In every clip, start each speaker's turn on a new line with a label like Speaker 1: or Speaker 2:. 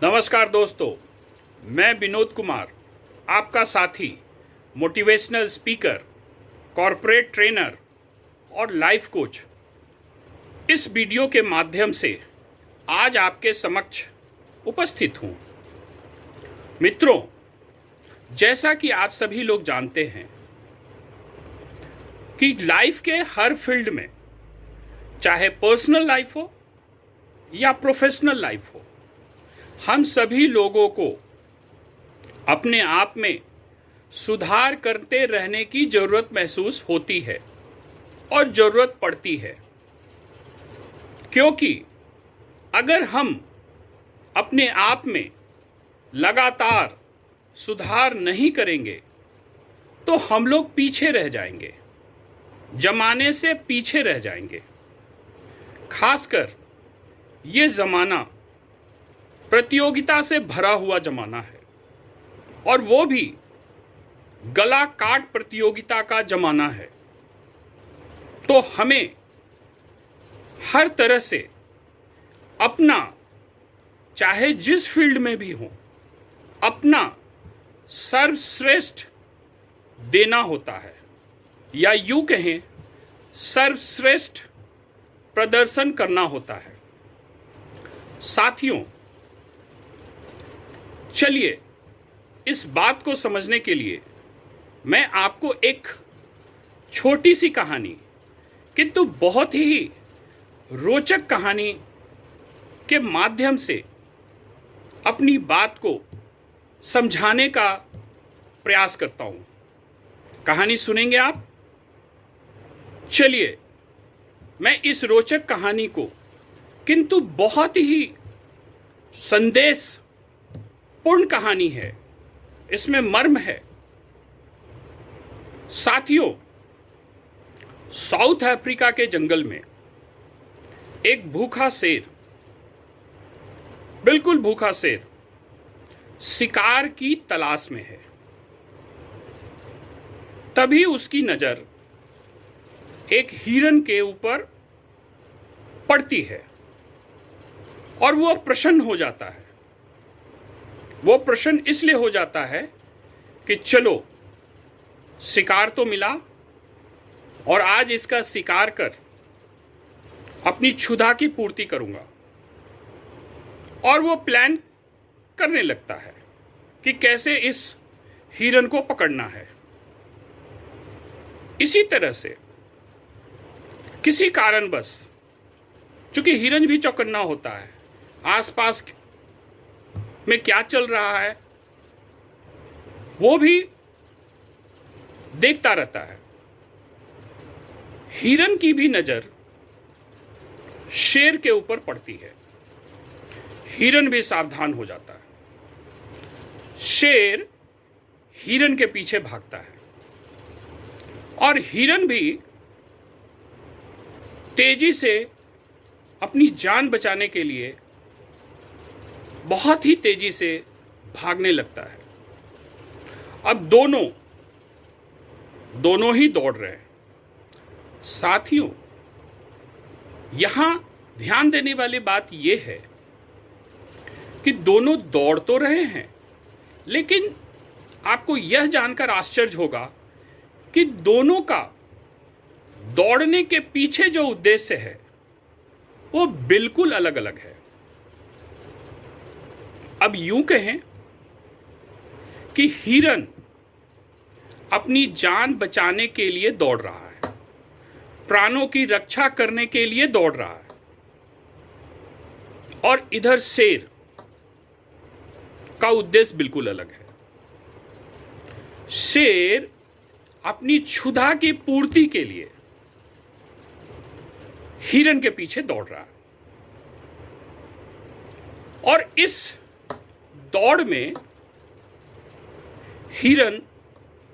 Speaker 1: नमस्कार दोस्तों, मैं विनोद कुमार, आपका साथी, मोटिवेशनल स्पीकर, कॉरपोरेट ट्रेनर और लाइफ कोच। इस वीडियो के माध्यम से आज आपके समक्ष उपस्थित हूँ। मित्रों, जैसा कि आप सभी लोग जानते हैं कि लाइफ के हर फील्ड में, चाहे पर्सनल लाइफ हो या प्रोफेशनल लाइफ हो, हम सभी लोगों को अपने आप में सुधार करते रहने की ज़रूरत महसूस होती है और ज़रूरत पड़ती है, क्योंकि अगर हम अपने आप में लगातार सुधार नहीं करेंगे तो हम लोग पीछे रह जाएंगे, जमाने से पीछे रह जाएंगे। खासकर ये ज़माना प्रतियोगिता से भरा हुआ जमाना है, और वो भी गला काट प्रतियोगिता का जमाना है। तो हमें हर तरह से अपना, चाहे जिस फील्ड में भी हो, अपना सर्वश्रेष्ठ देना होता है, या यूं कहें सर्वश्रेष्ठ प्रदर्शन करना होता है। साथियों, चलिए इस बात को समझने के लिए मैं आपको एक छोटी सी कहानी, किंतु बहुत ही रोचक कहानी के माध्यम से अपनी बात को समझाने का प्रयास करता हूं। कहानी सुनेंगे आप? चलिए, मैं इस रोचक कहानी को, किंतु बहुत ही संदेश पूर्ण कहानी है, इसमें मर्म है। साथियों, साउथ अफ्रीका के जंगल में एक भूखा शेर, बिल्कुल भूखा शेर, शिकार की तलाश में है। तभी उसकी नजर एक हिरन के ऊपर पड़ती है और वो प्रसन्न हो जाता है। वो प्रसन्न इसलिए हो जाता है कि चलो, शिकार तो मिला और आज इसका शिकार कर अपनी क्षुधा की पूर्ति करूंगा। और वो प्लान करने लगता है कि कैसे इस हिरन को पकड़ना है। इसी तरह से किसी कारणवश, चूंकि हिरन भी चौकन्ना होता है, आसपास में क्या चल रहा है वो भी देखता रहता है। हिरन की भी नजर शेर के ऊपर पड़ती है। हिरन भी सावधान हो जाता है। शेर हिरन के पीछे भागता है और हिरन भी तेजी से अपनी जान बचाने के लिए बहुत ही तेजी से भागने लगता है। अब दोनों ही दौड़ रहे हैं। साथियों, यहां ध्यान देने वाली बात यह है कि दोनों दौड़ तो रहे हैं, लेकिन आपको यह जानकर आश्चर्य होगा कि दोनों का दौड़ने के पीछे जो उद्देश्य है वो बिल्कुल अलग अलग है। अब यूं कहें कि हिरन अपनी जान बचाने के लिए दौड़ रहा है, प्राणों की रक्षा करने के लिए दौड़ रहा है, और इधर शेर का उद्देश्य बिल्कुल अलग है। शेर अपनी क्षुधा की पूर्ति के लिए हिरन के पीछे दौड़ रहा है, और इस दौड़ में हिरन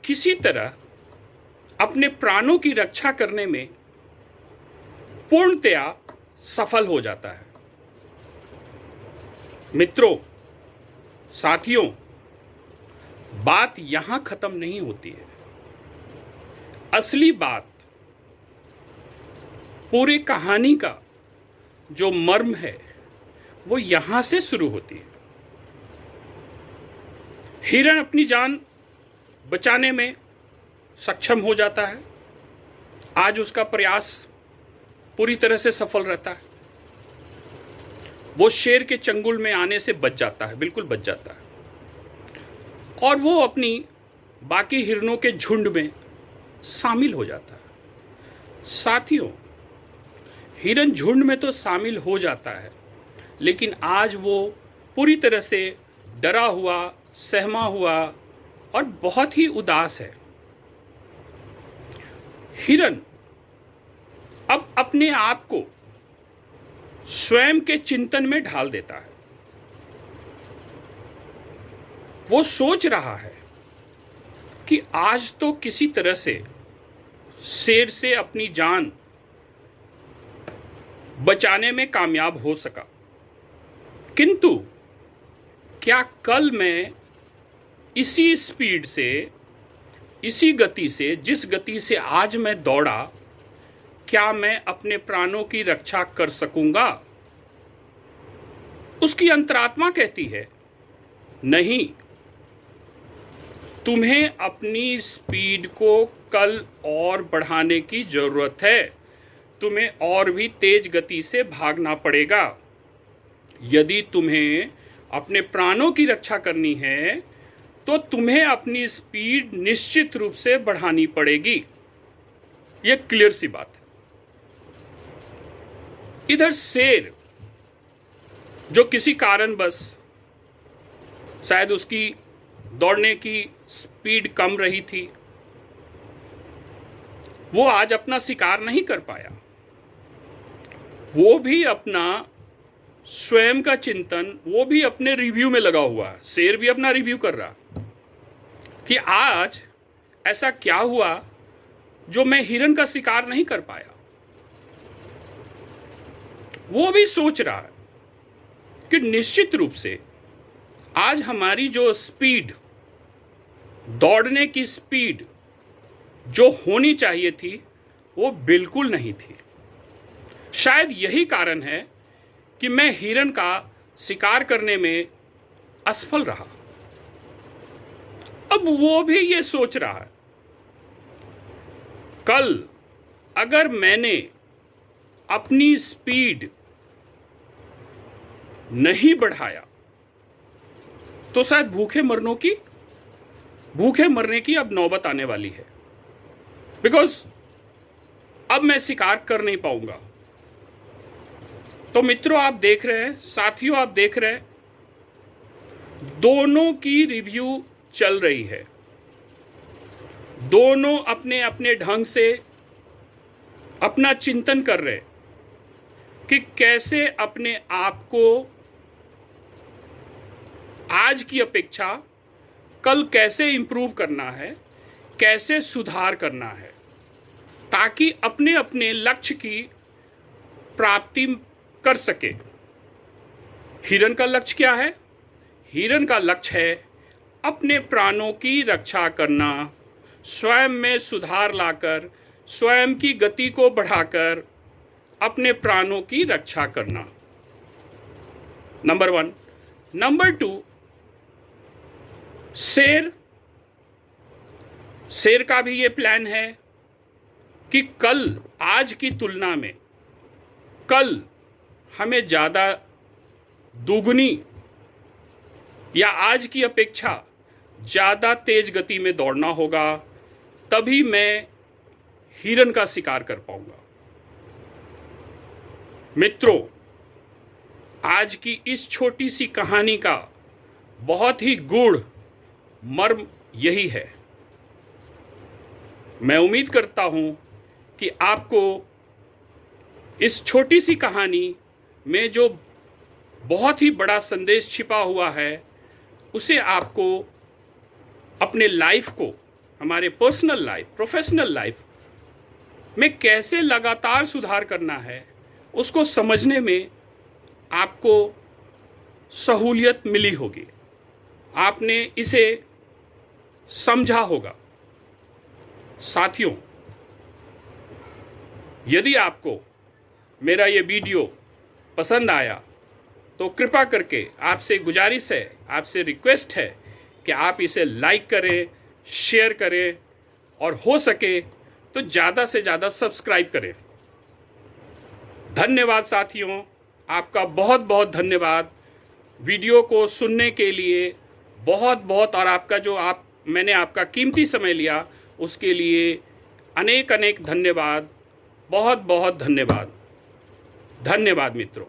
Speaker 1: किसी तरह अपने प्राणों की रक्षा करने में पूर्णतया सफल हो जाता है। मित्रों, साथियों, बात यहां खत्म नहीं होती है। असली बात, पूरी कहानी का जो मर्म है वो यहां से शुरू होती है। हिरण अपनी जान बचाने में सक्षम हो जाता है। आज उसका प्रयास पूरी तरह से सफल रहता है। वो शेर के चंगुल में आने से बच जाता है, बिल्कुल बच जाता है, और वो अपनी बाकी हिरणों के झुंड में शामिल हो जाता है। साथियों, हिरण झुंड में तो शामिल हो जाता है, लेकिन आज वो पूरी तरह से डरा हुआ, सहमा हुआ और बहुत ही उदास है। हिरण अब अपने आप को स्वयं के चिंतन में ढाल देता है। वो सोच रहा है कि आज तो किसी तरह से शेर से अपनी जान बचाने में कामयाब हो सका, किंतु क्या कल मैं इसी स्पीड से, इसी गति से, जिस गति से आज मैं दौड़ा, क्या मैं अपने प्राणों की रक्षा कर सकूंगा? उसकी अंतरात्मा कहती है, नहीं, तुम्हें अपनी स्पीड को कल और बढ़ाने की जरूरत है। तुम्हें और भी तेज गति से भागना पड़ेगा। यदि तुम्हें अपने प्राणों की रक्षा करनी है तो तुम्हें अपनी स्पीड निश्चित रूप से बढ़ानी पड़ेगी। यह क्लियर सी बात है। इधर शेर, जो किसी कारणवश शायद उसकी दौड़ने की स्पीड कम रही थी, वो आज अपना शिकार नहीं कर पाया। वो भी अपना स्वयं का चिंतन, वो भी अपने रिव्यू में लगा हुआ है। शेर भी अपना रिव्यू कर रहा कि आज ऐसा क्या हुआ जो मैं हिरण का शिकार नहीं कर पाया। वो भी सोच रहा है कि निश्चित रूप से आज हमारी जो स्पीड, दौड़ने की स्पीड जो होनी चाहिए थी, वो बिल्कुल नहीं थी। शायद यही कारण है कि मैं हिरण का शिकार करने में असफल रहा। अब वो भी ये सोच रहा है, कल अगर मैंने अपनी स्पीड नहीं बढ़ाया तो शायद भूखे मरने की अब नौबत आने वाली है, बिकॉज अब मैं शिकार कर नहीं पाऊंगा। तो मित्रों, आप देख रहे हैं, साथियों आप देख रहे हैं, दोनों की रिव्यू चल रही है। दोनों अपने अपने ढंग से अपना चिंतन कर रहे हैं कि कैसे अपने आप को आज की अपेक्षा कल कैसे इंप्रूव करना है, कैसे सुधार करना है, ताकि अपने अपने लक्ष्य की प्राप्ति कर सके। हिरण का लक्ष्य क्या है? हिरण का लक्ष्य है अपने प्राणों की रक्षा करना, स्वयं में सुधार लाकर, स्वयं की गति को बढ़ाकर अपने प्राणों की रक्षा करना, नंबर 1। नंबर 2, शेर का भी ये प्लान है कि कल आज की तुलना में कल हमें ज़्यादा दुगनी या आज की अपेक्षा ज़्यादा तेज गति में दौड़ना होगा, तभी मैं हिरण का शिकार कर पाऊंगा। मित्रों, आज की इस छोटी सी कहानी का बहुत ही गूढ़ मर्म यही है। मैं उम्मीद करता हूं कि आपको इस छोटी सी कहानी में जो बहुत ही बड़ा संदेश छिपा हुआ है, उसे आपको अपने लाइफ को, हमारे पर्सनल लाइफ, प्रोफेशनल लाइफ में कैसे लगातार सुधार करना है, उसको समझने में आपको सहूलियत मिली होगी। आपने इसे समझा होगा। साथियों, यदि आपको मेरा ये वीडियो पसंद आया तो कृपा करके आपसे गुजारिश है, आपसे रिक्वेस्ट है कि आप इसे लाइक करें, शेयर करें और हो सके तो ज़्यादा से ज़्यादा सब्सक्राइब करें। धन्यवाद साथियों, आपका बहुत बहुत धन्यवाद वीडियो को सुनने के लिए, बहुत बहुत। और आपका जो मैंने आपका कीमती समय लिया उसके लिए अनेक अनेक धन्यवाद, बहुत बहुत धन्यवाद। धन्यवाद मित्रों।